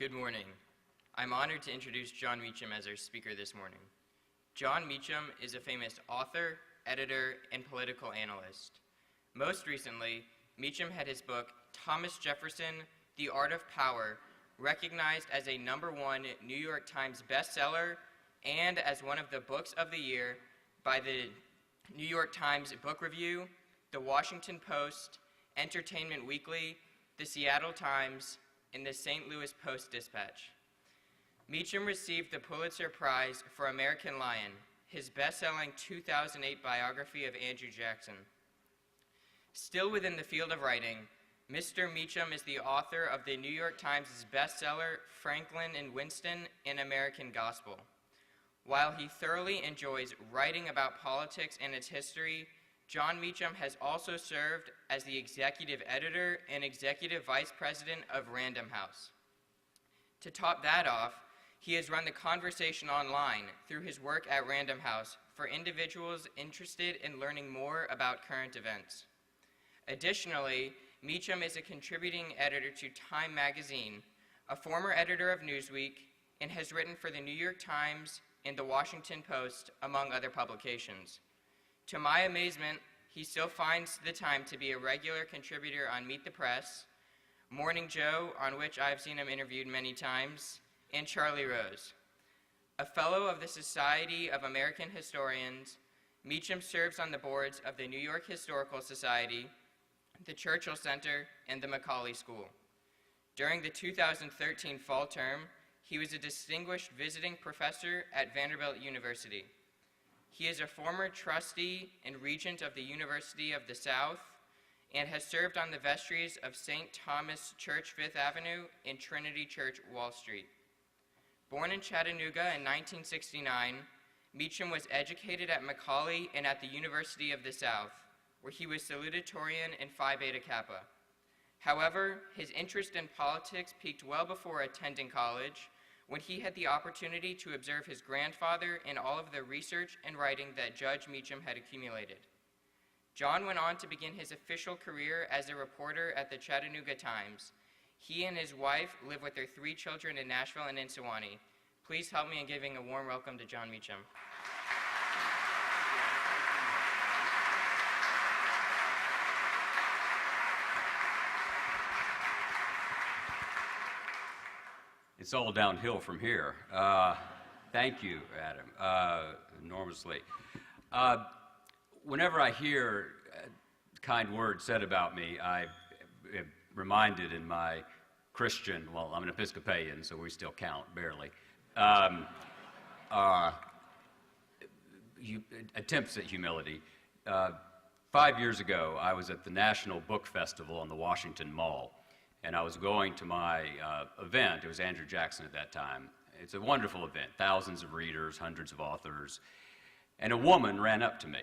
Good morning. I'm honored to introduce John Mecham as our speaker this morning. John Mecham is a famous author, editor, and political analyst. Most recently, Mecham had his book, Thomas Jefferson, The Art of Power, recognized as a #1 New York Times bestseller and as one of the books of the year by the New York Times Book Review, the Washington Post, Entertainment Weekly, the Seattle Times, and the St. Louis Post-Dispatch. Mecham received the Pulitzer Prize for American Lion, his best-selling 2008 biography of Andrew Jackson. Still within the field of writing, Mr. Mecham is the author of the New York Times' bestseller, Franklin and Winston, An American Gospel. While he thoroughly enjoys writing about politics and its history, John Mecham has also served as the executive editor and executive vice president of Random House. To top that off, he has run the conversation online through his work at Random House for individuals interested in learning more about current events. Additionally, Mecham is a contributing editor to Time magazine, a former editor of Newsweek, and has written for the New York Times and the Washington Post, among other publications. To my amazement, he still finds the time to be a regular contributor on Meet the Press, Morning Joe, on which I've seen him interviewed many times, and Charlie Rose. A fellow of the Society of American Historians, Mecham serves on the boards of the New York Historical Society, the Churchill Center, and the Macaulay School. During the 2013 fall term, he was a distinguished visiting professor at Vanderbilt University. He is a former trustee and regent of the University of the South and has served on the vestries of St. Thomas Church, 5th Avenue, and Trinity Church, Wall Street. Born in Chattanooga in 1969, Mecham was educated at Macaulay and at the University of the South, where he was salutatorian in Phi Beta Kappa. However, his interest in politics peaked well before attending college, when he had the opportunity to observe his grandfather in all of the research and writing that Judge Mecham had accumulated. John went on to begin his official career as a reporter at the Chattanooga Times. He and his wife live with their 3 children in Nashville and in Sewanee. Please help me in giving a warm welcome to John Mecham. It's all downhill from here. Thank you, Adam, enormously. Whenever I hear kind words said about me, I am reminded in my Christian, well, I'm an Episcopalian, so we still count, barely, attempts at humility. 5 years ago, I was at the National Book Festival on the Washington Mall. And I was going to my event. It was Andrew Jackson at that time. It's a wonderful event, thousands of readers, hundreds of authors. And a woman ran up to me,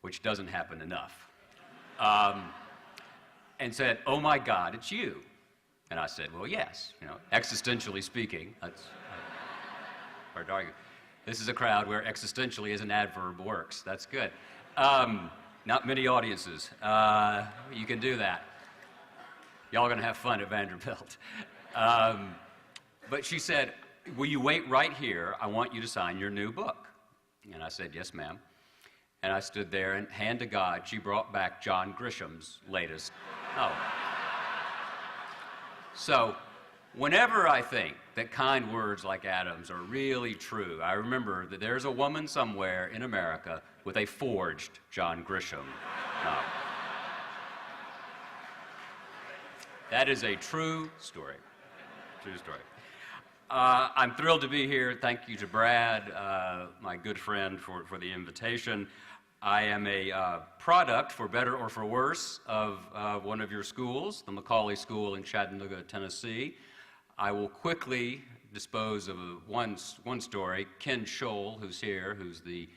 which doesn't happen enough, and said, "Oh my God, it's you." And I said, "Well, yes, existentially speaking, that's hard to argue. This is a crowd where existentially as an adverb works. That's good. Not many audiences. You can do that. Y'all are going to have fun at Vanderbilt." But she said, "Will you wait right here? I want you to sign your new book." And I said, "Yes, ma'am." And I stood there, and hand to God, she brought back John Grisham's latest novel. So whenever I think that kind words like Adam's are really true, I remember that there's a woman somewhere in America with a forged John Grisham novel. That is a true story. True story. I'm thrilled to be here. Thank you to Brad, my good friend, for the invitation. I am a product, for better or for worse, of one of your schools, the Macaulay School in Chattanooga, Tennessee. I will quickly dispose of one story. Ken Scholl, who's here, who's the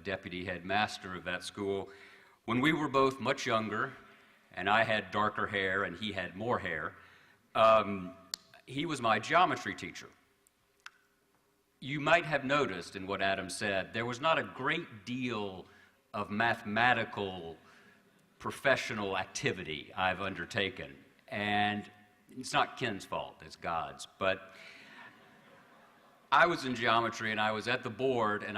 deputy headmaster of that school, when we were both much younger, and I had darker hair and he had more hair, he was my geometry teacher. You might have noticed in what Adam said, there was not a great deal of mathematical professional activity I've undertaken. And It's not Ken's fault, it's God's. But I was in geometry and I was at the board and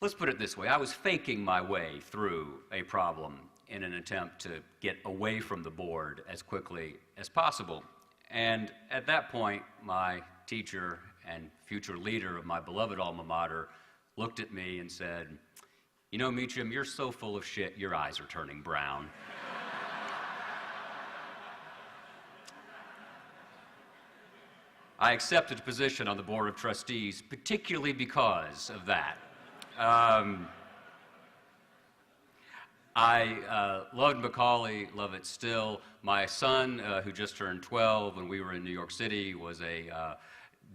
let's put it this way, I was faking my way through a problem in an attempt to get away from the board as quickly as possible. And at that point, my teacher and future leader of my beloved alma mater looked at me and said, "You know, Mecham, you're so full of shit, your eyes are turning brown." I accepted a position on the Board of Trustees, particularly because of that. I loved Macaulay, love it still. My son, who just turned 12 when we were in New York City, was a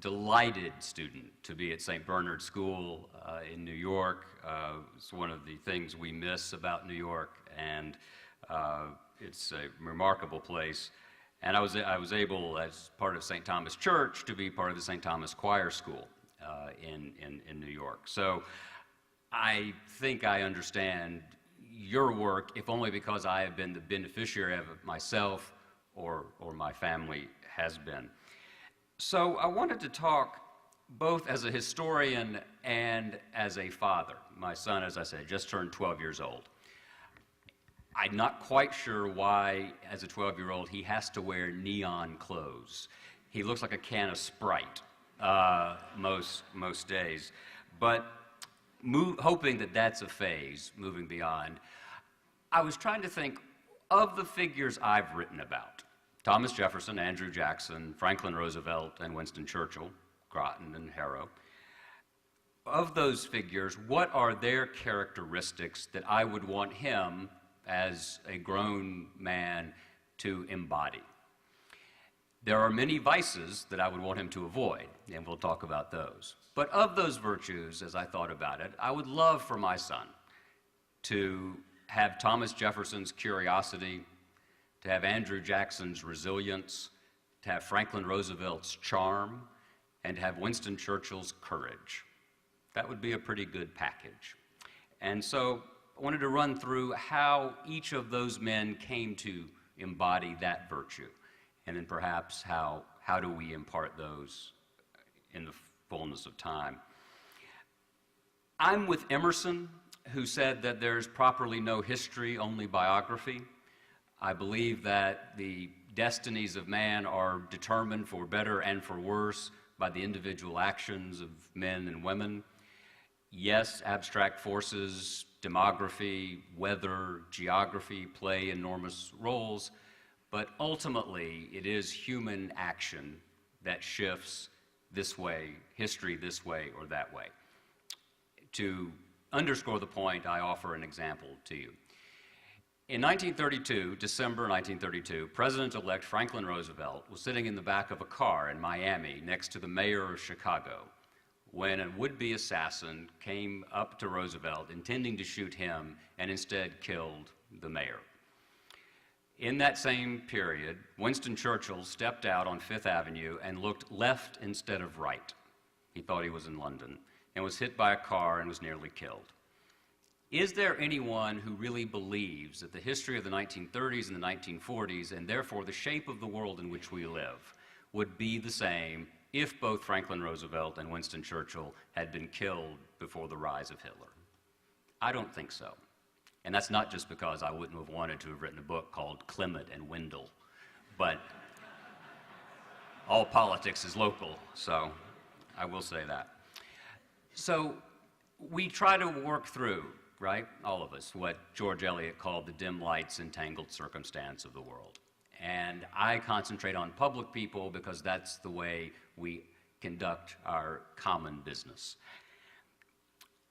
delighted student to be at St. Bernard School in New York. It's one of the things we miss about New York, and it's a remarkable place. And I was able, as part of St. Thomas Church, to be part of the St. Thomas Choir School in New York. So I think I understand your work, if only because I have been the beneficiary of it myself or my family has been. So I wanted to talk both as a historian and as a father. My son, as I said, just turned 12 years old. I'm not quite sure why, as a 12-year-old, he has to wear neon clothes. He looks like a can of Sprite most days. But hoping that that's a phase, moving beyond, I was trying to think of the figures I've written about. Thomas Jefferson, Andrew Jackson, Franklin Roosevelt, and Winston Churchill, Groton and Harrow. Of those figures, what are their characteristics that I would want him, as a grown man, to embody? There are many vices that I would want him to avoid, and we'll talk about those. But of those virtues, as I thought about it, I would love for my son to have Thomas Jefferson's curiosity, to have Andrew Jackson's resilience, to have Franklin Roosevelt's charm, and to have Winston Churchill's courage. That would be a pretty good package. And so I wanted to run through how each of those men came to embody that virtue, and then perhaps how do we impart those in the fullness of time. I'm with Emerson, who said that there's properly no history, only biography. I believe that the destinies of man are determined for better and for worse by the individual actions of men and women. Yes, abstract forces, demography, weather, geography play enormous roles, but ultimately it is human action that shifts this way, history this way or that way. To underscore the point, I offer an example to you. In 1932, December 1932, President-elect Franklin Roosevelt was sitting in the back of a car in Miami next to the mayor of Chicago when a would-be assassin came up to Roosevelt intending to shoot him and instead killed the mayor. In that same period, Winston Churchill stepped out on Fifth Avenue and looked left instead of right. He thought he was in London and was hit by a car and was nearly killed. Is there anyone who really believes that the history of the 1930s and the 1940s, and therefore the shape of the world in which we live, would be the same if both Franklin Roosevelt and Winston Churchill had been killed before the rise of Hitler? I don't think so. And that's not just because I wouldn't have wanted to have written a book called Clement and Wendell, but all politics is local, so I will say that. So we try to work through, right, all of us, what George Eliot called the dim lights and tangled circumstance of the world. And I concentrate on public people because that's the way we conduct our common business.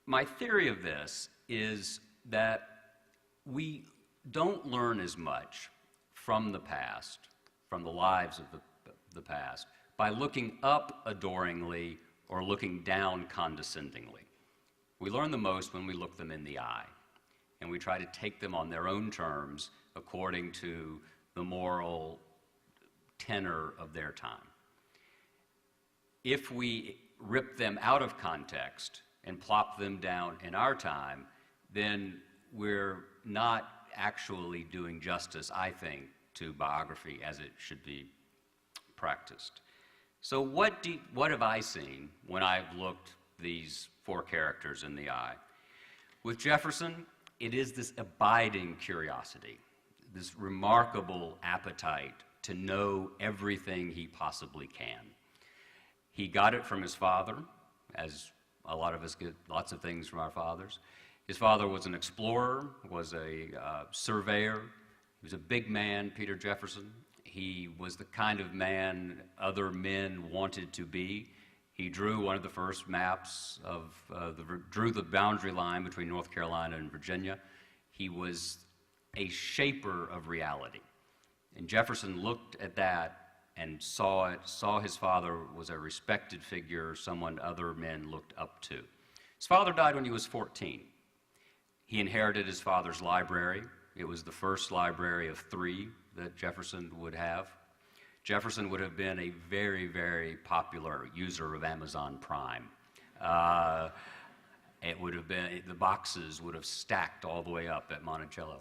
My theory of this is that we don't learn as much from the past, from the lives of the past, by looking up adoringly or looking down condescendingly. We learn the most when we look them in the eye, and we try to take them on their own terms according to the moral tenor of their time. If we rip them out of context and plop them down in our time, then we're not actually doing justice, I think, to biography as it should be practiced. So what have I seen when I've looked these four characters in the eye? With Jefferson, it is this abiding curiosity, this remarkable appetite to know everything he possibly can. He got it from his father, as a lot of us get lots of things from our fathers. His father was an explorer, was a surveyor. He was a big man, Peter Jefferson. He was the kind of man other men wanted to be. He drew one of the first maps drew the boundary line between North Carolina and Virginia. He was a shaper of reality. And Jefferson looked at that and saw his father was a respected figure, someone other men looked up to. His father died when he was 14. He inherited his father's library. It was the first library of 3 that Jefferson would have. Jefferson would have been a very, very popular user of Amazon Prime. It would have been, the boxes would have stacked all the way up at Monticello.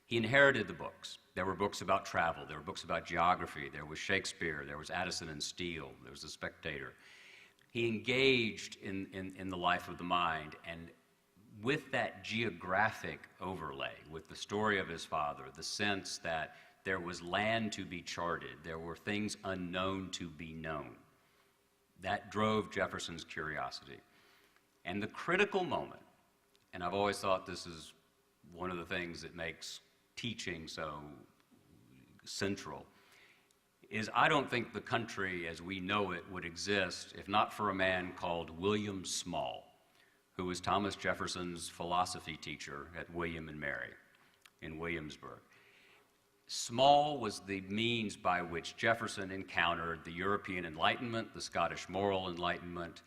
He inherited the books. There were books about travel, there were books about geography, there was Shakespeare, there was Addison and Steele, there was The Spectator. He engaged in the life of the mind, and with that geographic overlay, with the story of his father, the sense that there was land to be charted, there were things unknown to be known, that drove Jefferson's curiosity. And the critical moment, and I've always thought this is one of the things that makes teaching so central, is I don't think the country as we know it would exist if not for a man called William Small, who was Thomas Jefferson's philosophy teacher at William and Mary in Williamsburg. Small was the means by which Jefferson encountered the European Enlightenment, the Scottish moral Enlightenment,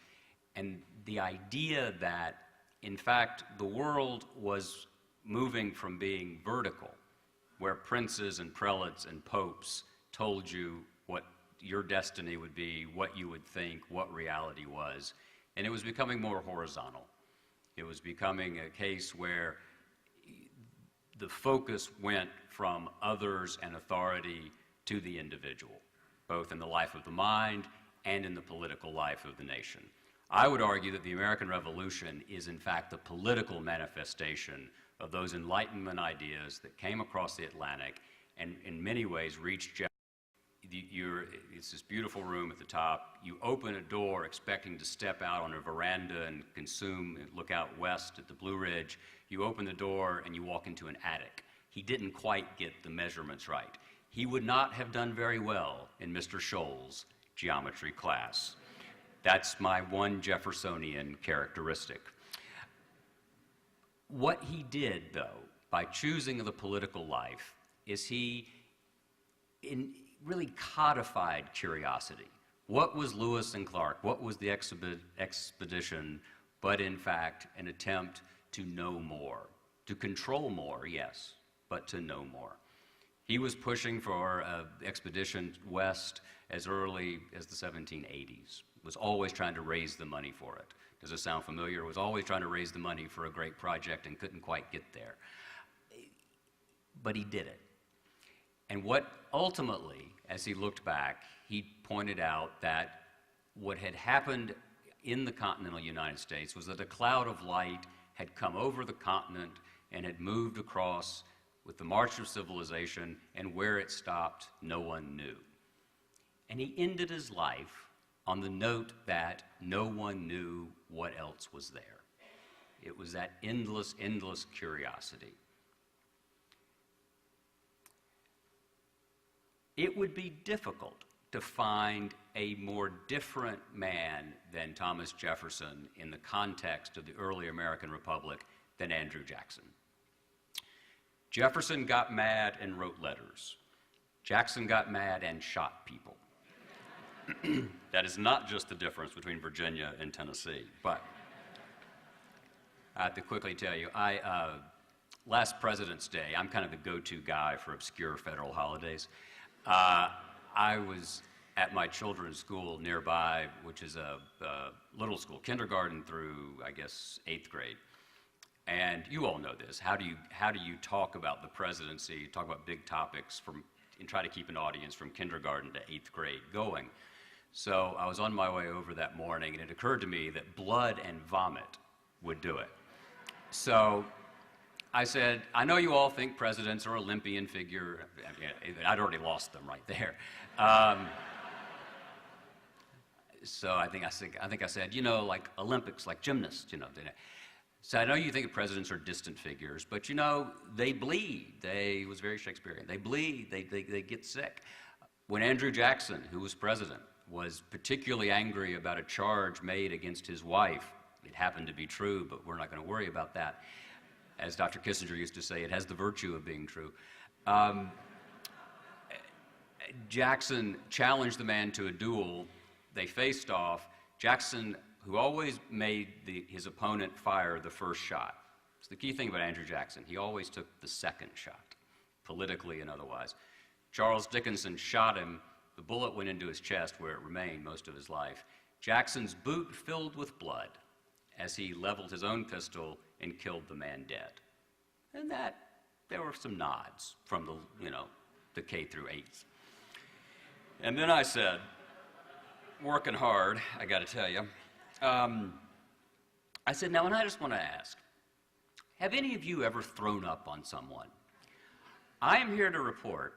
and the idea that, in fact, the world was moving from being vertical, where princes and prelates and popes told you what your destiny would be, what you would think, what reality was, and it was becoming more horizontal. It was becoming a case where the focus went from others and authority to the individual, both in the life of the mind and in the political life of the nation. I would argue that the American Revolution is in fact the political manifestation of those Enlightenment ideas that came across the Atlantic and in many ways reached it's this beautiful room at the top. You open a door expecting to step out on a veranda and look out west at the Blue Ridge. You open the door and you walk into an attic. He didn't quite get the measurements right. He would not have done very well in Mr. Scholl's geometry class. That's my one Jeffersonian characteristic. What he did, though, by choosing the political life, is he really codified curiosity. What was Lewis and Clark? What was the expedition, but in fact an attempt to know more, to control more, yes, but to know more. He was pushing for an expedition west as early as the 1780s, was always trying to raise the money for it. Does it sound familiar? Was always trying to raise the money for a great project and couldn't quite get there. But he did it. And what ultimately, as he looked back, he pointed out that what had happened in the continental United States was that a cloud of light had come over the continent and had moved across with the march of civilization, and where it stopped, no one knew. And he ended his life on the note that no one knew what else was there. It was that endless, endless curiosity. It would be difficult to find a more different man than Thomas Jefferson in the context of the early American Republic than Andrew Jackson. Jefferson got mad and wrote letters. Jackson got mad and shot people. That is not just the difference between Virginia and Tennessee, but I have to quickly tell you, last President's Day, I'm kind of the go-to guy for obscure federal holidays. I was at my children's school nearby, which is a little school, kindergarten through, I guess, 8th grade. And you all know this. How do you talk about the presidency, talk about big topics and try to keep an audience from kindergarten to 8th grade going? So I was on my way over that morning, and it occurred to me that blood and vomit would do it. So I said, I know you all think presidents are Olympian figure. I'd already lost them right there. So I think I said, like Olympics, like gymnasts, So I know you think presidents are distant figures, but they bleed. It was very Shakespearean. They bleed, they get sick. When Andrew Jackson, who was president, was particularly angry about a charge made against his wife, it happened to be true, but we're not going to worry about that. As Dr. Kissinger used to say, it has the virtue of being true. Jackson challenged the man to a duel. They faced off. Jackson, who always made his opponent fire the first shot. It's the key thing about Andrew Jackson. He always took the second shot, politically and otherwise. Charles Dickinson shot him. The bullet went into his chest, where it remained most of his life. Jackson's boot filled with blood as he leveled his own pistol and killed the man dead. And that, there were some nods from the K through 8s. And then I said, working hard, I got to tell you, I said, now, and I just want to ask, have any of you ever thrown up on someone? I am here to report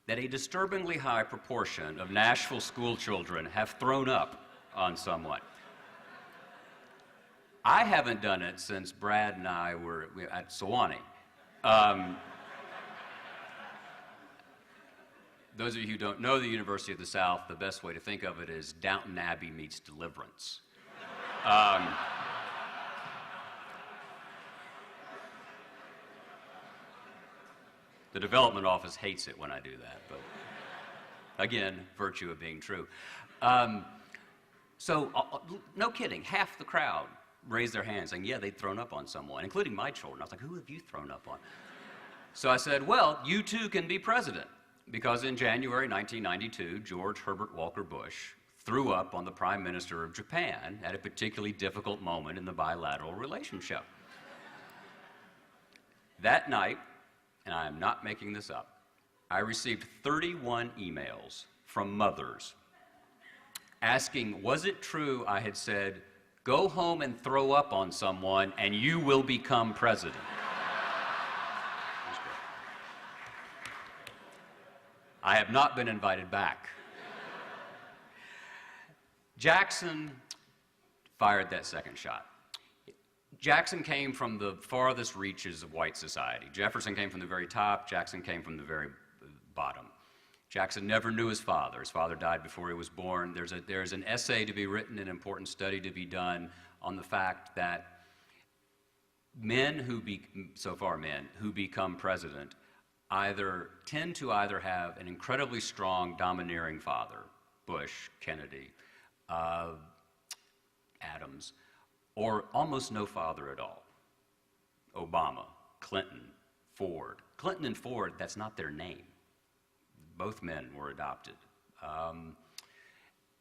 that a disturbingly high proportion of Nashville school children have thrown up on someone. I haven't done it since Brad and I were at Sewanee. Those of you who don't know the University of the South, the best way to think of it is Downton Abbey meets Deliverance. The development office hates it when I do that, but again, virtue of being true. So, no kidding, half the crowd raised their hands saying, yeah, they'd thrown up on someone, including my children. I was like, who have you thrown up on? So I said, well, you too can be president, because in January 1992, George Herbert Walker Bush threw up on the Prime Minister of Japan at a particularly difficult moment in the bilateral relationship. That night, and I am not making this up, I received 31 emails from mothers asking, was it true I had said, go home and throw up on someone and you will become president? I have not been invited back. Jackson fired that second shot. Jackson came from the farthest reaches of white society. Jefferson came from the very top. Jackson came from the very bottom. Jackson never knew his father. His father died before he was born. There's an essay to be written, an important study to be done on the fact that men who become president tend to either have an incredibly strong, domineering father, Bush, Kennedy, Adams, or almost no father at all. Obama, Clinton, Ford. Clinton and Ford, that's not their name. Both men were adopted.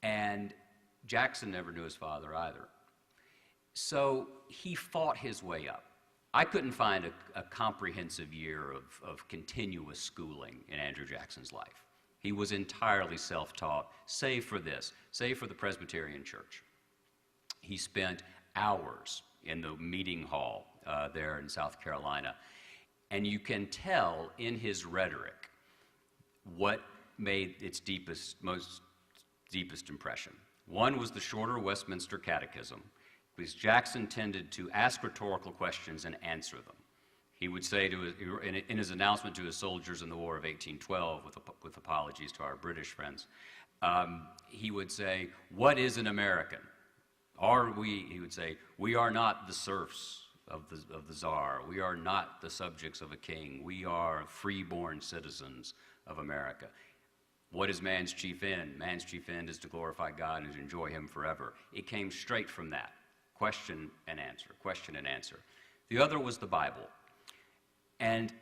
And Jackson never knew his father either. So he fought his way up. I couldn't find a comprehensive year of continuous schooling in Andrew Jackson's life. He was entirely self-taught, save for the Presbyterian Church. He spent hours in the meeting hall there in South Carolina. And you can tell in his rhetoric what made its most deepest impression. One was the shorter Westminster Catechism, because Jackson tended to ask rhetorical questions and answer them. He would say in his announcement to his soldiers in the War of 1812, with apologies to our British friends, he would say, what is an American? He would say, we are not the serfs of the Tsar. We are not the subjects of a king. We are free-born citizens of America. What is man's chief end? Man's chief end is to glorify God and to enjoy him forever. It came straight from that. Question and answer, question and answer. The other was the Bible. And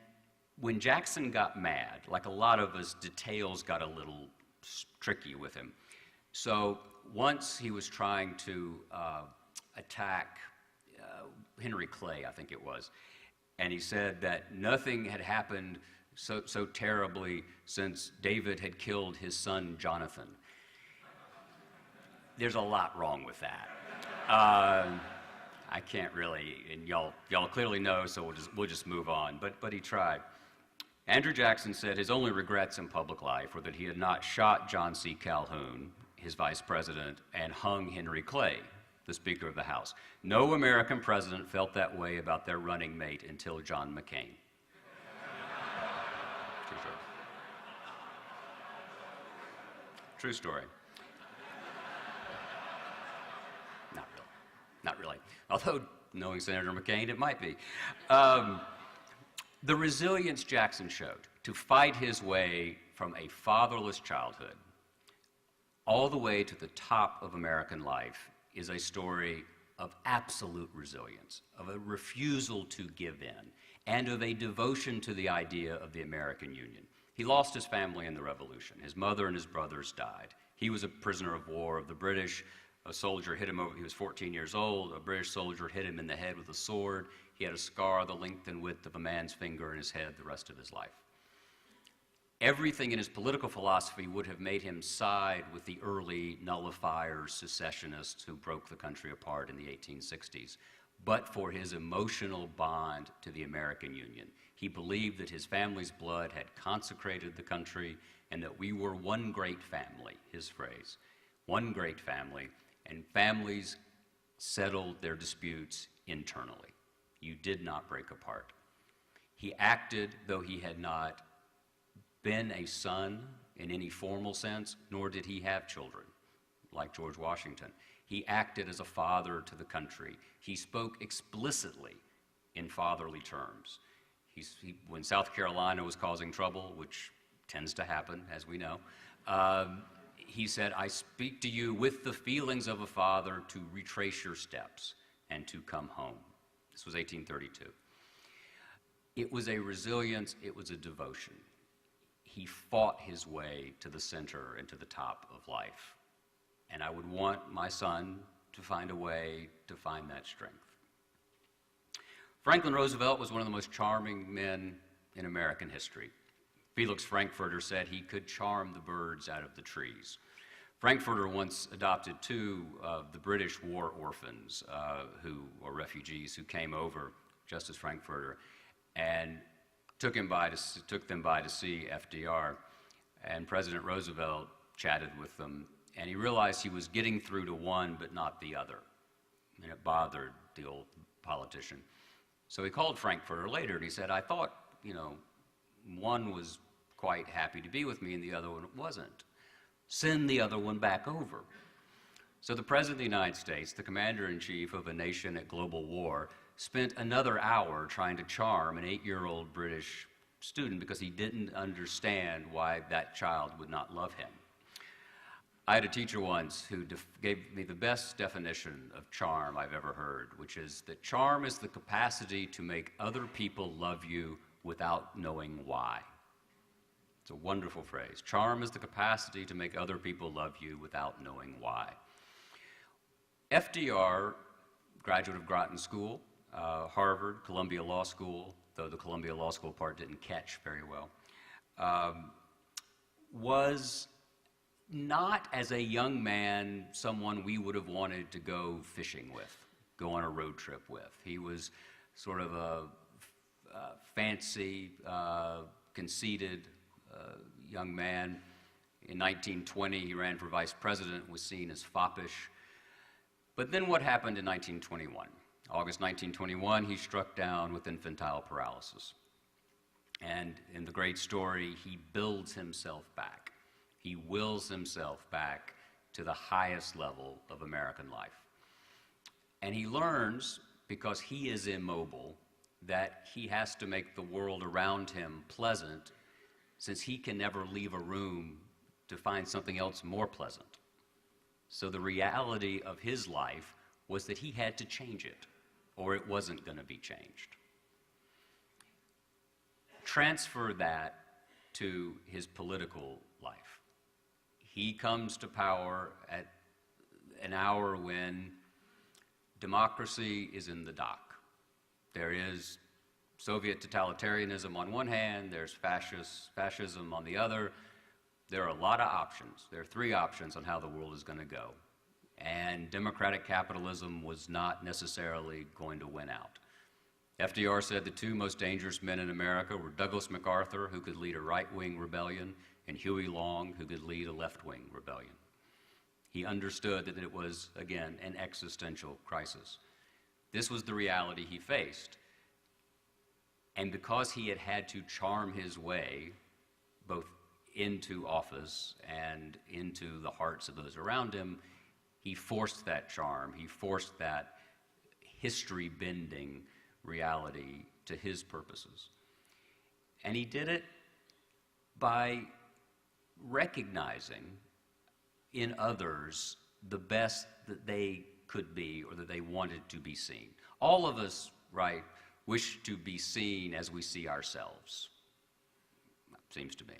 when Jackson got mad, like a lot of us, details got a little tricky with him. So once he was trying to attack Henry Clay, I think it was. And he said that nothing had happened so terribly since David had killed his son Jonathan. There's a lot wrong with that. I can't really, and y'all clearly know, so we'll just move on. But he tried. Andrew Jackson said his only regrets in public life were that he had not shot John C. Calhoun, his vice president, and hung Henry Clay, the Speaker of the House. No American president felt that way about their running mate until John McCain. True story. True story. Not really. Although, knowing Senator McCain, it might be. The resilience Jackson showed to fight his way from a fatherless childhood all the way to the top of American life is a story of absolute resilience, of a refusal to give in, and of a devotion to the idea of the American Union. He lost his family in the Revolution. His mother and his brothers died. He was a prisoner of war of the British. A soldier hit him over, he was 14 years old, a British soldier hit him in the head with a sword. He had a scar the length and width of a man's finger in his head the rest of his life. Everything in his political philosophy would have made him side with the early nullifiers, secessionists who broke the country apart in the 1860s, but for his emotional bond to the American Union. He believed that his family's blood had consecrated the country and that we were one great family, his phrase, one great family, and families settled their disputes internally. You did not break apart. He acted, though he had not been a son in any formal sense, nor did he have children, like George Washington. He acted as a father to the country. He spoke explicitly in fatherly terms. When South Carolina was causing trouble, which tends to happen, as we know, he said, I speak to you with the feelings of a father to retrace your steps and to come home. This was 1832. It was a resilience, it was a devotion. He fought his way to the center and to the top of life. And I would want my son to find a way to find that strength. Franklin Roosevelt was one of the most charming men in American history. Felix Frankfurter said he could charm the birds out of the trees. Frankfurter once adopted two of the British war orphans who were refugees who came over, just as Frankfurter, and took them by to see FDR. And President Roosevelt chatted with them, and he realized he was getting through to one but not the other. And it bothered the old politician. So he called Frankfurter later and he said, I thought, one was quite happy to be with me and the other one wasn't. Send the other one back over. So the President of the United States, the Commander-in-Chief of a nation at global war, spent another hour trying to charm an 8-year-old British student because he didn't understand why that child would not love him. I had a teacher once who gave me the best definition of charm I've ever heard, which is that charm is the capacity to make other people love you without knowing why. It's a wonderful phrase. Charm is the capacity to make other people love you without knowing why. FDR, graduate of Groton School, Harvard, Columbia Law School, though the Columbia Law School part didn't catch very well, was not, as a young man, someone we would have wanted to go fishing with, go on a road trip with. He was sort of a fancy, conceited young man. In 1920, he ran for vice president, was seen as foppish. But then what happened in 1921? August 1921, he struck down with infantile paralysis. And in the great story, he builds himself back. He wills himself back to the highest level of American life. And he learns, because he is immobile, that he has to make the world around him pleasant, since he can never leave a room to find something else more pleasant. So the reality of his life was that he had to change it, or it wasn't going to be changed. Transfer that to his political life. He comes to power at an hour when democracy is in the dock. There is Soviet totalitarianism on one hand, there's fascism on the other. There are a lot of options. There are three options on how the world is going to go. And democratic capitalism was not necessarily going to win out. FDR said the two most dangerous men in America were Douglas MacArthur, who could lead a right-wing rebellion, and Huey Long, who could lead a left-wing rebellion. He understood that it was, again, an existential crisis. This was the reality he faced. And because he had had to charm his way both into office and into the hearts of those around him, he forced that charm, he forced that history-bending reality to his purposes. And he did it by recognizing in others the best that they could be or that they wanted to be seen. All of us, right, wish to be seen as we see ourselves, seems to me.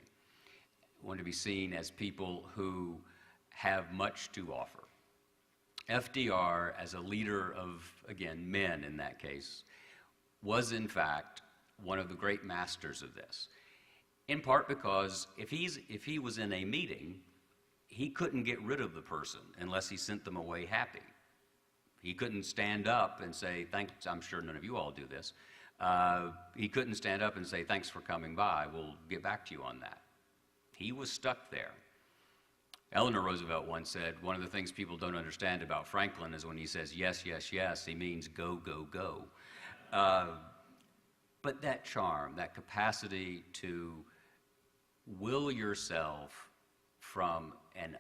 We want to be seen as people who have much to offer. FDR, as a leader of, again, men in that case, was in fact one of the great masters of this. In part because if he was in a meeting, he couldn't get rid of the person unless he sent them away happy. He couldn't stand up and say, thanks, I'm sure none of you all do this. He couldn't stand up and say, thanks for coming by, we'll get back to you on that. He was stuck there. Eleanor Roosevelt once said, one of the things people don't understand about Franklin is when he says yes, yes, yes, he means go, go, go. But that charm, that capacity to will yourself from an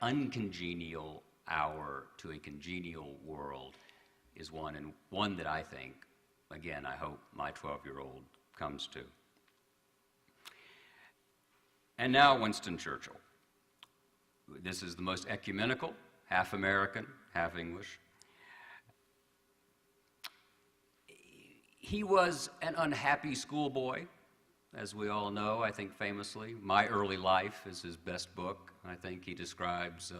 uncongenial hour to a congenial world is one that I think, again, I hope my 12-year-old comes to. And now Winston Churchill. This is the most ecumenical, half American, half English. He was an unhappy schoolboy, as we all know, I think famously. My Early Life is his best book. I think he describes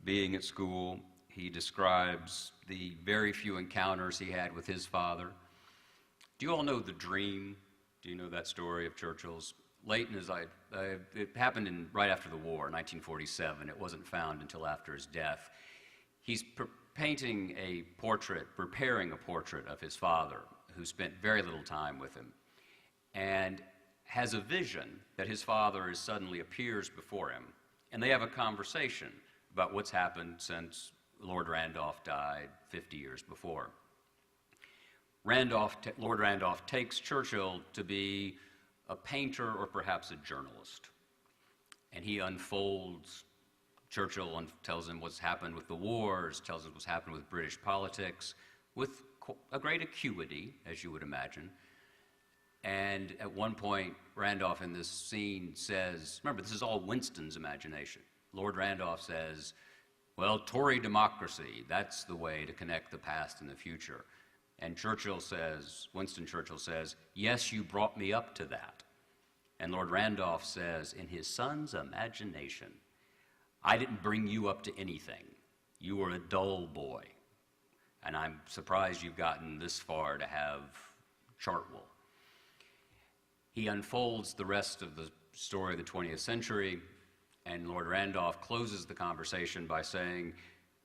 being at school. He describes the very few encounters he had with his father. Do you all know The Dream? Do you know that story of Churchill's? Late in his life, it happened right after the war, 1947. It wasn't found until after his death. He's preparing a portrait of his father, who spent very little time with him, and has a vision that his father suddenly appears before him, and they have a conversation about what's happened since Lord Randolph died 50 years before. Lord Randolph takes Churchill to be a painter or perhaps a journalist. And he unfolds, Churchill tells him what's happened with the wars, tells him what's happened with British politics, with a great acuity, as you would imagine. And at one point, Randolph in this scene says, remember, this is all Winston's imagination. Lord Randolph says, well, Tory democracy, that's the way to connect the past and the future. And Winston Churchill says, yes, you brought me up to that. And Lord Randolph says, in his son's imagination, I didn't bring you up to anything. You were a dull boy. And I'm surprised you've gotten this far to have Chartwell. He unfolds the rest of the story of the 20th century, and Lord Randolph closes the conversation by saying,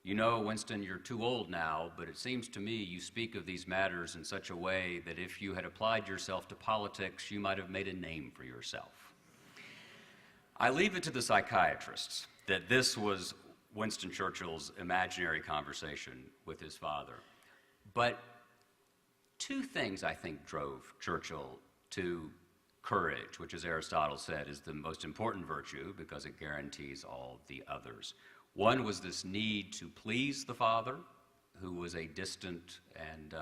you know, Winston, you're too old now, but it seems to me you speak of these matters in such a way that if you had applied yourself to politics, you might have made a name for yourself. I leave it to the psychiatrists that this was Winston Churchill's imaginary conversation with his father. But two things, I think, drove Churchill to courage, which, as Aristotle said, is the most important virtue because it guarantees all the others. One was this need to please the father, who was a distant and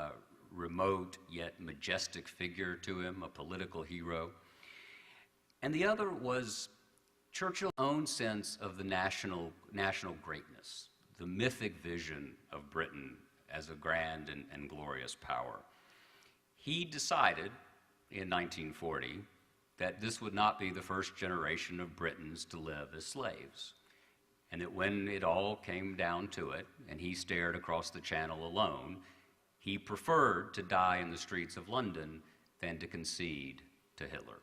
remote yet majestic figure to him, a political hero. And the other was Churchill's own sense of the national greatness, the mythic vision of Britain as a grand and glorious power. He decided in 1940 that this would not be the first generation of Britons to live as slaves. And that when it all came down to it, and he stared across the channel alone, He preferred to die in the streets of London than to concede to Hitler,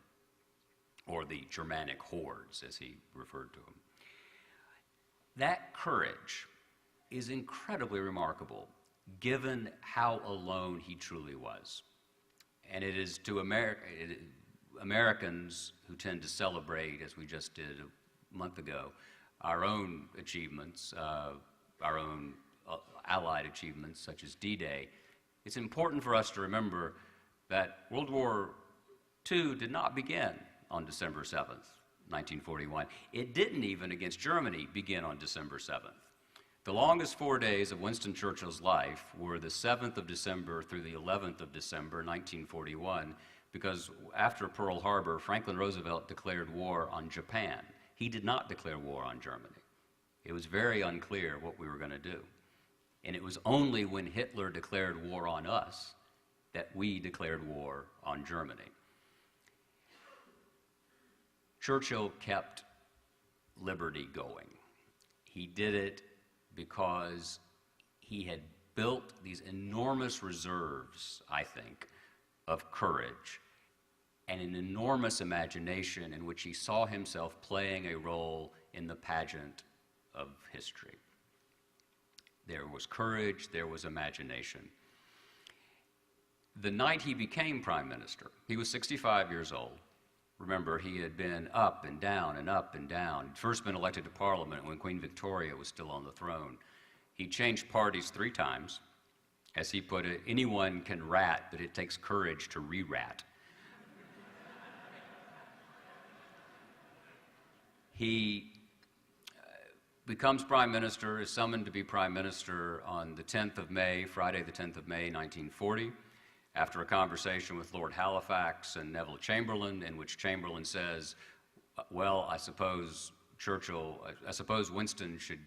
or the Germanic hordes, as he referred to them. That courage is incredibly remarkable, given how alone he truly was. And it is to Americans who tend to celebrate, as we just did a month ago, our own achievements, our own Allied achievements, such as D-Day. It's important for us to remember that World War II did not begin on December 7th, 1941. It didn't even, against Germany, begin on December 7th. The longest 4 days of Winston Churchill's life were the 7th of December through the 11th of December, 1941, because after Pearl Harbor, Franklin Roosevelt declared war on Japan. He did not declare war on Germany. It was very unclear what we were going to do. And it was only when Hitler declared war on us that we declared war on Germany. Churchill kept liberty going. He did it because he had built these enormous reserves, I think, of courage and an enormous imagination in which he saw himself playing a role in the pageant of history. There was courage, there was imagination. The night he became prime minister, he was 65 years old. Remember, he had been up and down and up and down. He'd first been elected to Parliament when Queen Victoria was still on the throne. He changed parties 3 times. As he put it, anyone can rat, but it takes courage to re-rat. He becomes prime minister, is summoned to be prime minister on the 10th of May, Friday the 10th of May, 1940, after a conversation with Lord Halifax and Neville Chamberlain, in which Chamberlain says, well, I suppose Winston should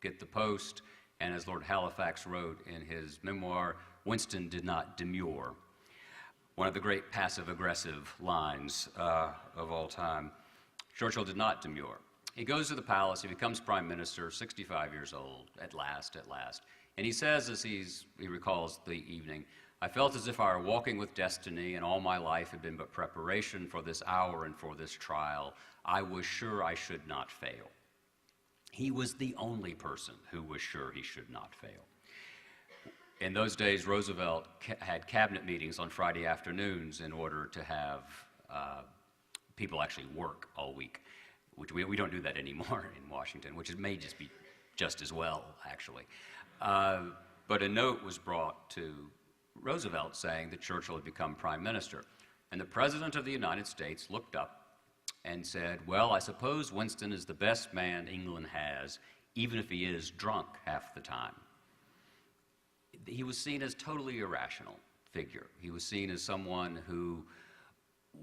get the post, and as Lord Halifax wrote in his memoir, Winston did not demur. One of the great passive-aggressive lines of all time. Churchill did not demur. He goes to the palace, he becomes prime minister, 65 years old, at last. And he says, as he recalls the evening, I felt as if I were walking with destiny, and all my life had been but preparation for this hour and for this trial. I was sure I should not fail. He was the only person who was sure he should not fail. In those days, Roosevelt had cabinet meetings on Friday afternoons in order to have people actually work all week, which we don't do that anymore in Washington, which may just be just as well, actually. But a note was brought to Roosevelt saying that Churchill had become prime minister. And the President of the United States looked up and said, well, I suppose Winston is the best man England has, even if he is drunk half the time. He was seen as totally irrational figure. He was seen as someone who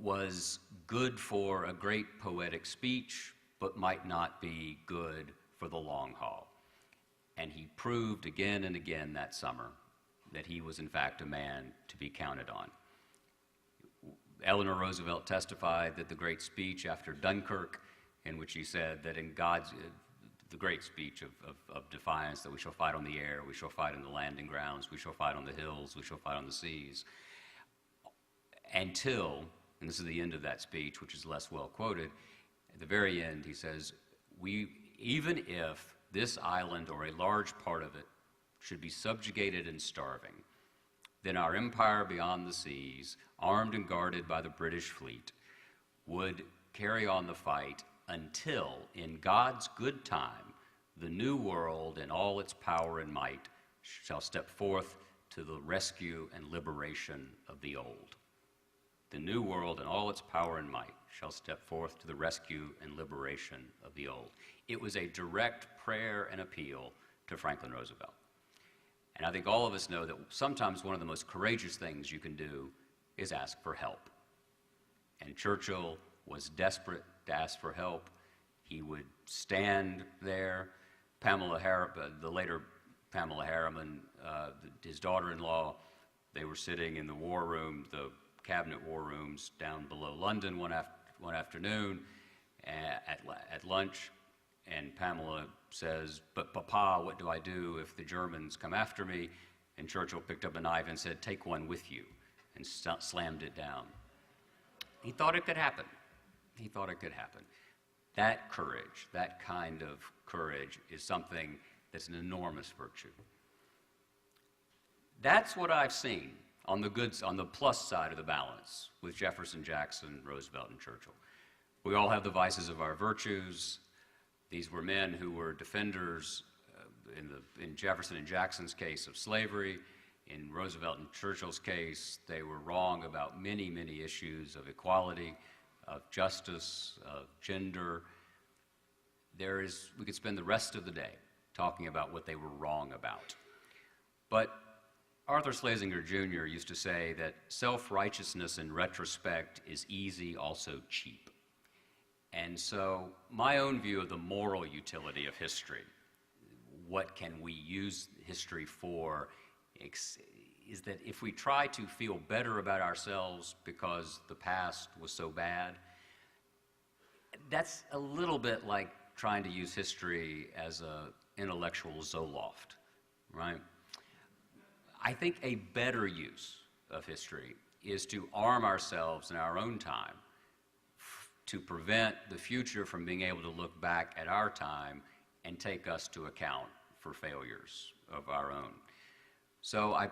was good for a great poetic speech, but might not be good for the long haul. And he proved again and again that summer that he was in fact a man to be counted on. Eleanor Roosevelt testified that the great speech after Dunkirk, in which he said that in God's, the great speech of defiance, that we shall fight on the air, we shall fight on the landing grounds, we shall fight on the hills, we shall fight on the seas, until, and this is the end of that speech, which is less well quoted, at the very end he says, even if this island or a large part of it should be subjugated and starving, then our empire beyond the seas, armed and guarded by the British fleet, would carry on the fight until, in God's good time, the new world in all its power and might shall step forth to the rescue and liberation of the old. The new world in all its power and might shall step forth to the rescue and liberation of the old. It was a direct prayer and appeal to Franklin Roosevelt. And I think all of us know that sometimes one of the most courageous things you can do is ask for help. And Churchill was desperate to ask for help. He would stand there. The later Pamela Harriman, his daughter-in-law, they were sitting in the war room, the cabinet war rooms down below London one afternoon at lunch, and Pamela says, but Papa, what do I do if the Germans come after me? And Churchill picked up a knife and said, "Take one with you," and slammed it down. He thought it could happen. He thought it could happen. That courage, that kind of courage, is something that's an enormous virtue. That's what I've seen on the plus side of the balance with Jefferson, Jackson, Roosevelt, and Churchill. We all have the vices of our virtues. These were men who were defenders, in Jefferson and Jackson's case, of slavery. In Roosevelt and Churchill's case, they were wrong about many, many issues of equality, of justice, of gender. We could spend the rest of the day talking about what they were wrong about. But Arthur Schlesinger Jr. used to say that self-righteousness in retrospect is easy, also cheap. And so my own view of the moral utility of history, what can we use history for, is that if we try to feel better about ourselves because the past was so bad, that's a little bit like trying to use history as an intellectual Zoloft, right? I think a better use of history is to arm ourselves in our own time to prevent the future from being able to look back at our time and take us to account for failures of our own. So I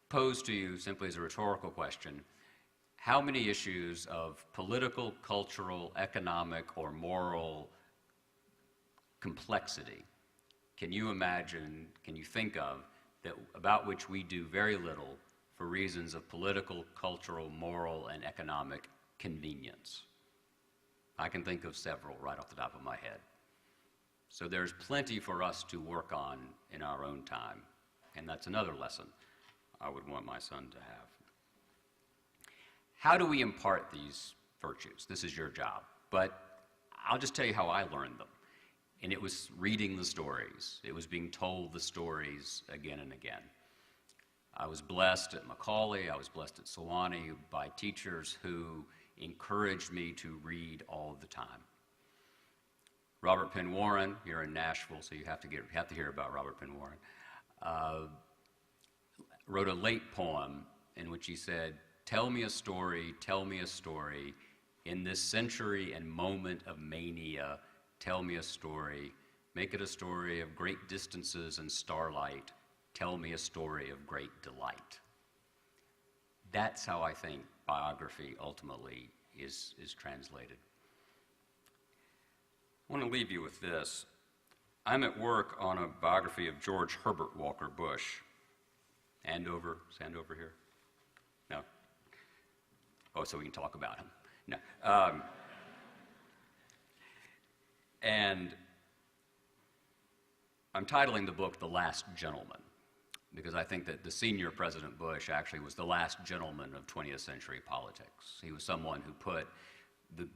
pose to you simply as a rhetorical question, how many issues of political, cultural, economic, or moral complexity can you imagine, can you think of, about which we do very little for reasons of political, cultural, moral, and economic convenience? I can think of several right off the top of my head. So there's plenty for us to work on in our own time, and that's another lesson I would want my son to have. How do we impart these virtues? This is your job, but I'll just tell you how I learned them. And it was reading the stories. It was being told the stories again and again. I was blessed at Macaulay, I was blessed at Sewanee by teachers who encouraged me to read all the time. Robert Penn Warren, here in Nashville, so you have to hear about Robert Penn Warren, wrote a late poem in which he said, tell me a story, in this century and moment of mania, tell me a story, make it a story of great distances and starlight, tell me a story of great delight. That's how I think biography ultimately is translated. I want to leave you with this. I'm at work on a biography of George Herbert Walker Bush. Andover, Sandover here? No? Oh, so we can talk about him. No. And I'm titling the book The Last Gentleman, because I think that the senior President Bush actually was the last gentleman of 20th century politics. He was someone who put the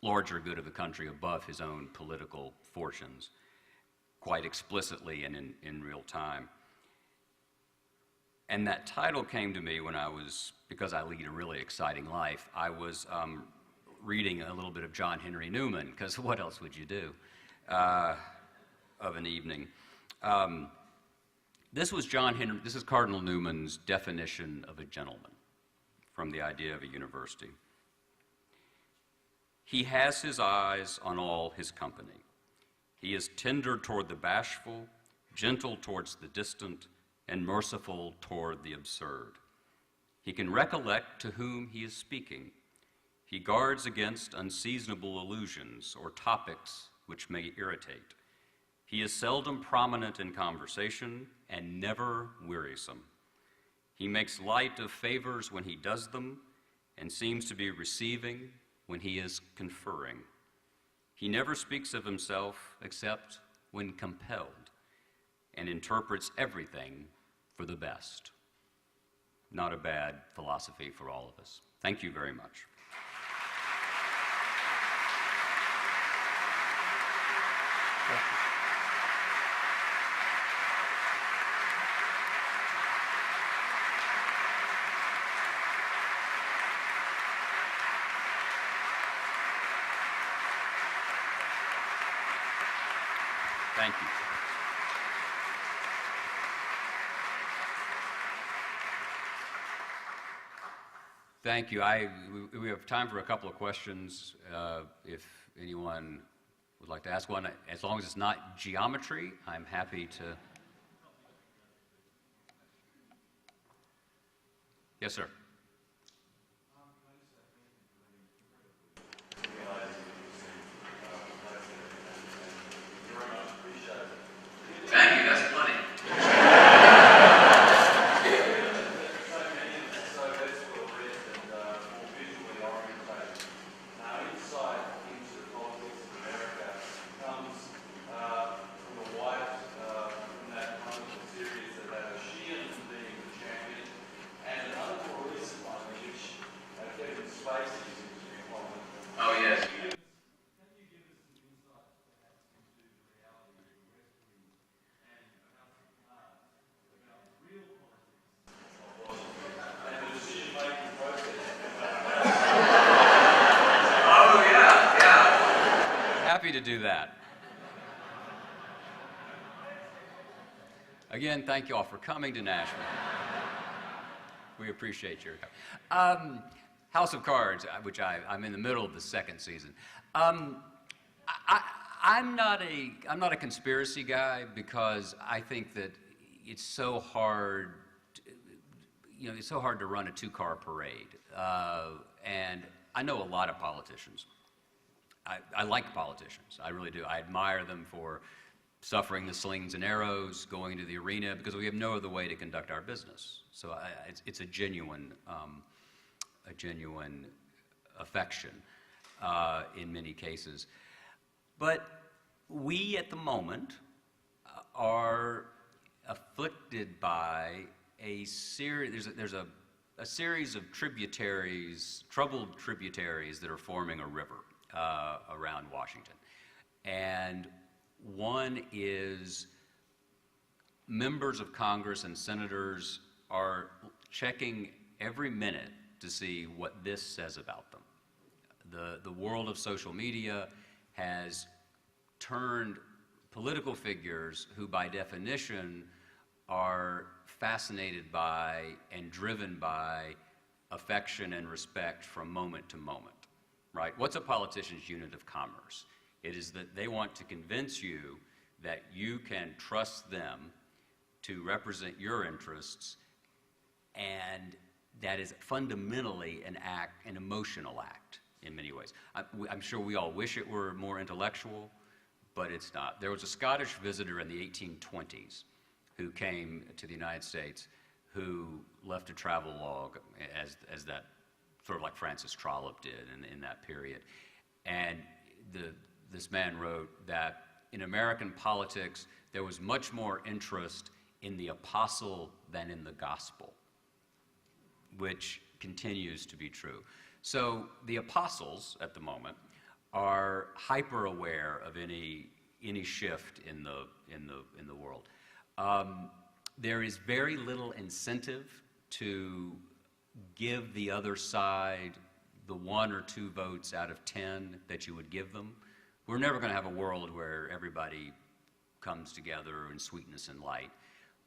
larger good of the country above his own political fortunes quite explicitly and in real time. And that title came to me when because I lead a really exciting life, I was reading a little bit of John Henry Newman, because what else would you do of an evening? This is Cardinal Newman's definition of a gentleman from the idea of a university. He has his eyes on all his company. He is tender toward the bashful, gentle towards the distant, and merciful toward the absurd. He can recollect to whom he is speaking. He guards against unseasonable allusions or topics which may irritate. He is seldom prominent in conversation and never wearisome. He makes light of favors when he does them and seems to be receiving when he is conferring. He never speaks of himself except when compelled and interprets everything for the best. Not a bad philosophy for all of us. Thank you very much. Thank you. Thank you. We have time for a couple of questions. If anyone would like to ask one, as long as it's not geometry, I'm happy to. Yes, sir. Thank you. That's plenty. Oh, yes. Oh, yeah, yeah. Happy to do that. Again, thank you all for coming to Nashville. We appreciate your House of Cards, which I'm in the middle of the second season. I'm not a conspiracy guy because I think that it's so hard. It's so hard to run a two-car parade, and I know a lot of politicians. I like politicians. I really do. I admire them for suffering the slings and arrows, going into the arena, because we have no other way to conduct our business. So it's a genuine affection in many cases. But we, at the moment, are afflicted by a series. There's a series of tributaries, troubled tributaries that are forming a river around Washington, and one is members of Congress and senators are checking every minute to see what this says about them. The world of social media has turned political figures who, by definition, are fascinated by and driven by affection and respect from moment to moment, right? What's a politician's unit of commerce? It is that they want to convince you that you can trust them to represent your interests, and that is fundamentally an emotional act in many ways. I'm sure we all wish it were more intellectual, but it's not. There was a Scottish visitor in the 1820s who came to the United States who left a travel log as that, sort of like Francis Trollope did in that period. And this man wrote that in American politics, there was much more interest in the apostle than in the gospel, which continues to be true. So the apostles at the moment are hyper aware of any shift in the world. There is very little incentive to give the other side the 1 or 2 votes out of 10 that you would give them. We're never going to have a world where everybody comes together in sweetness and light.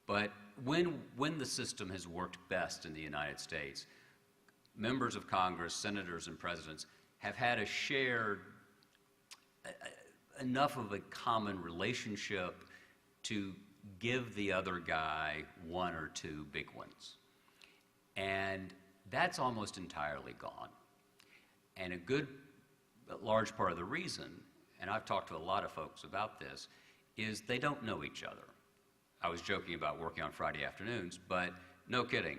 But when the system has worked best in the United States, members of Congress, senators, and presidents have had enough of a common relationship to give the other guy 1 or 2 big ones. And that's almost entirely gone. And a large part of the reason, and I've talked to a lot of folks about this, is they don't know each other. I was joking about working on Friday afternoons, but no kidding.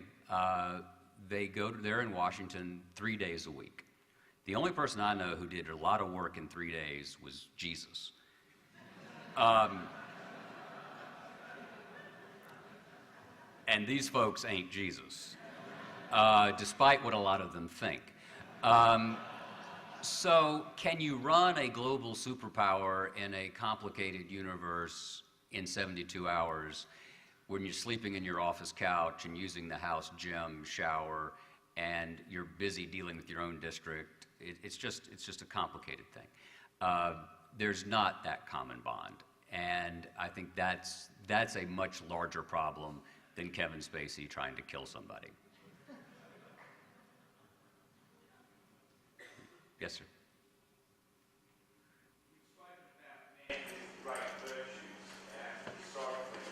They're in Washington 3 days a week. The only person I know who did a lot of work in 3 days was Jesus. And these folks ain't Jesus, despite what a lot of them think. So can you run a global superpower in a complicated universe in 72 hours when you're sleeping in your office couch and using the house gym, shower, and you're busy dealing with your own district? It's just a complicated thing. There's not that common bond, and I think that's a much larger problem than Kevin Spacey trying to kill somebody. Yes, sir. Great virtues historically.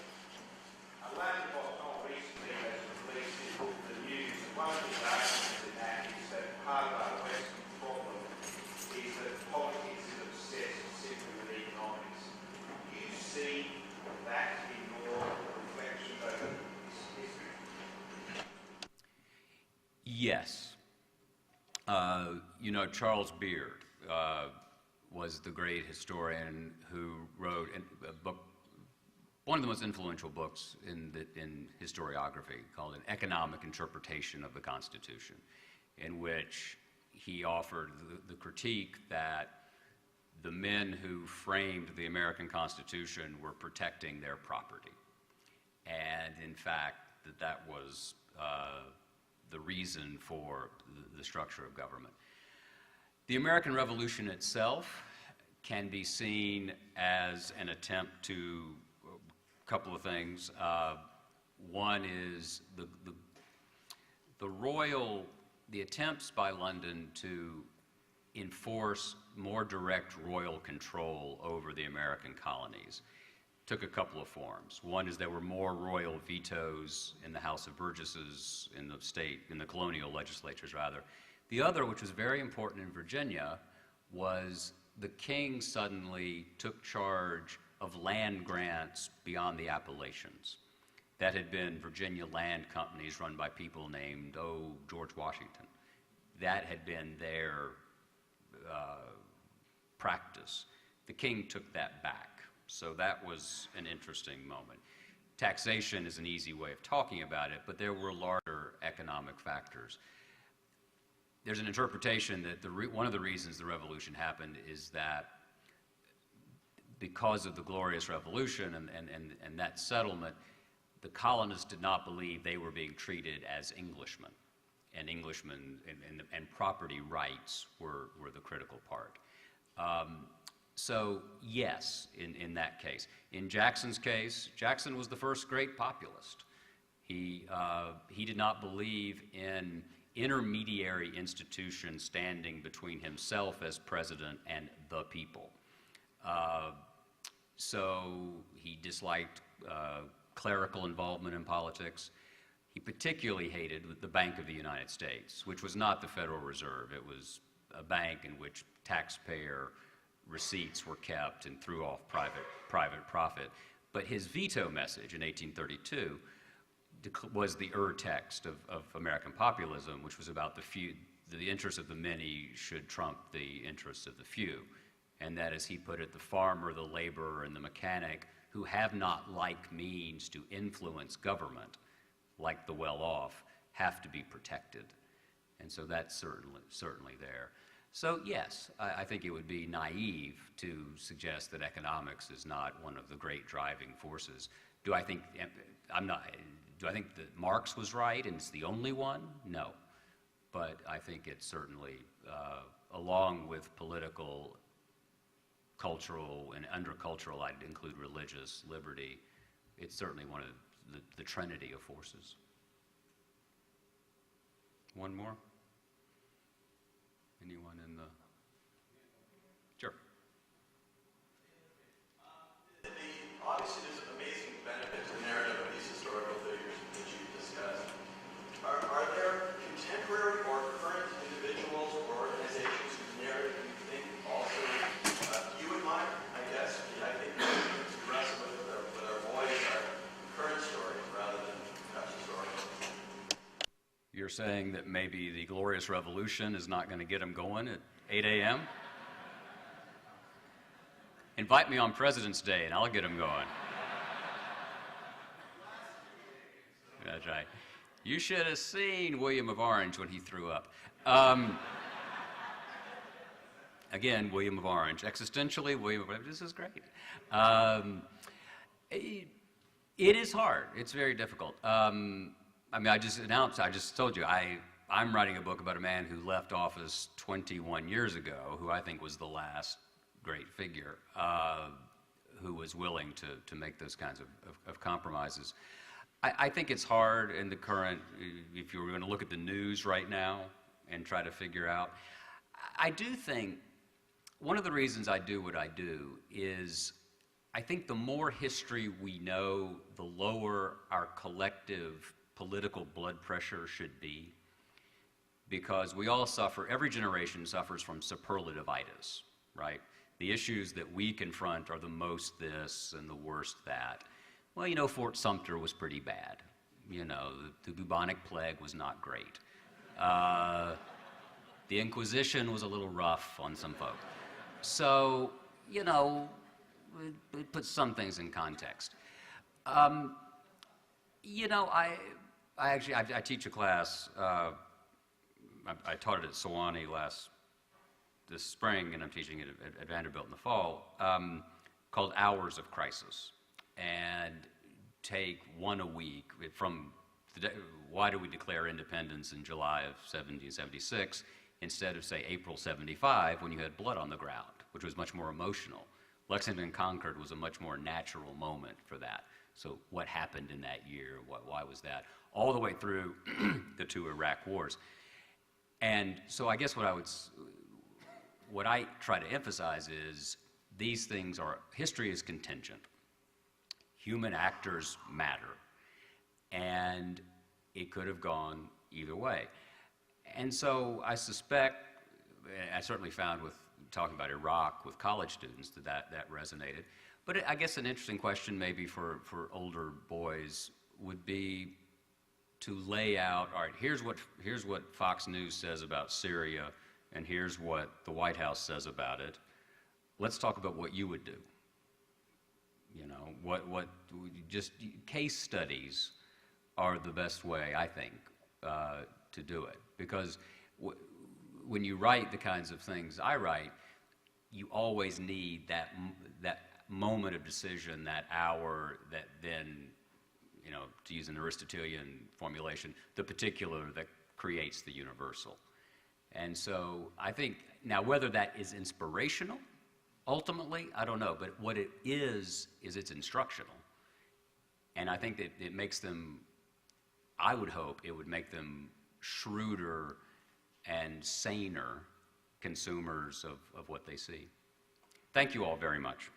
A land more recently has released the news, and one of the arguments in that is that part of our Western problem is that politics is obsessed simply with economics. Do you see that in your reflections over this history? Yes. Charles Beard was the great historian who wrote a book, one of the most influential books in historiography, called An Economic Interpretation of the Constitution, in which he offered the critique that the men who framed the American Constitution were protecting their property. And in fact, that was the reason for the structure of government. The American Revolution itself can be seen as an attempt to a couple of things. One is the attempts by London to enforce more direct royal control over the American colonies took a couple of forms. One is there were more royal vetoes in the House of Burgesses in the colonial legislatures rather. The other, which was very important in Virginia, was the king suddenly took charge of land grants beyond the Appalachians. That had been Virginia land companies run by people named, George Washington. That had been their practice. The king took that back. So that was an interesting moment. Taxation is an easy way of talking about it, but there were larger economic factors. There's an interpretation that one of the reasons the revolution happened is that because of the Glorious Revolution and that settlement, the colonists did not believe they were being treated as Englishmen, and Englishmen and property rights were the critical part. So yes, in that case. In Jackson's case, Jackson was the first great populist. He did not believe in intermediary institutions standing between himself as president and the people. So he disliked clerical involvement in politics. He particularly hated the Bank of the United States, which was not the Federal Reserve. It was a bank in which taxpayer receipts were kept and threw off private profit. But his veto message in 1832 was the text of American populism, which was about the few, the interests of the many should trump the interests of the few. And that, as he put it, the farmer, the laborer, and the mechanic, who have not like means to influence government, like the well-off, have to be protected. And so that's certainly there. So yes, I think it would be naive to suggest that economics is not one of the great driving forces. Do I think that Marx was right and it's the only one? No. But I think it's certainly, along with political, cultural, and under cultural, I'd include religious liberty, it's certainly one of the trinity of forces. One more? Anyone in the... Sure. Obviously, there's an amazing benefit to the narrative of these historical figures that you've discussed. Are there contemporary or current individuals or organizations whose narrative you think also you admire? I guess. I think we wrestle with our boys, our current stories rather than perhaps historical. You're saying that maybe the Glorious Revolution is not going to get them going at 8 a.m.? Invite me on President's Day and I'll get them going. That's right. You should have seen William of Orange when he threw up. Again, William of Orange. Existentially, William of Orange. This is great. It is hard. It's very difficult. I just told you, I'm writing a book about a man who left office 21 years ago, who I think was the last great figure, who was willing to make those kinds of compromises. I think it's hard in the current, if you were going to look at the news right now and try to figure out, I do think one of the reasons I do what I do is I think the more history we know, the lower our collective political blood pressure should be, because we all suffer, every generation suffers from superlativitis, right? The issues that we confront are the most this and the worst that. Well, you know, Fort Sumter was pretty bad. You know, the bubonic plague was not great. The Inquisition was a little rough on some folk. So, you know, it puts some things in context. You know, I teach a class, I taught it at Sewanee this spring, and I'm teaching it at Vanderbilt in the fall, called Hours of Crisis. And take one a week from why do we declare independence in July of 1776 instead of, say, April 75 when you had blood on the ground, which was much more emotional. Lexington Concord was a much more natural moment for that. So what happened in that year? Why was that? All the way through the 2 Iraq wars. And so I guess what I try to emphasize is these things history is contingent. Human actors matter. And it could have gone either way. And so I suspect, I certainly found with talking about Iraq with college students that resonated. But I guess an interesting question maybe for older boys would be to lay out, all right, here's what Fox News says about Syria, and here's what the White House says about it. Let's talk about what you would do. You know, just case studies are the best way, I think, to do it. Because when you write the kinds of things I write, you always need that moment of decision, that hour, that then, you know, to use an Aristotelian formulation, the particular that creates the universal. And so I think, now whether that is inspirational, ultimately, I don't know, but what it is it's instructional. And I think that it makes them, I would hope it would make them shrewder and saner consumers of what they see. Thank you all very much.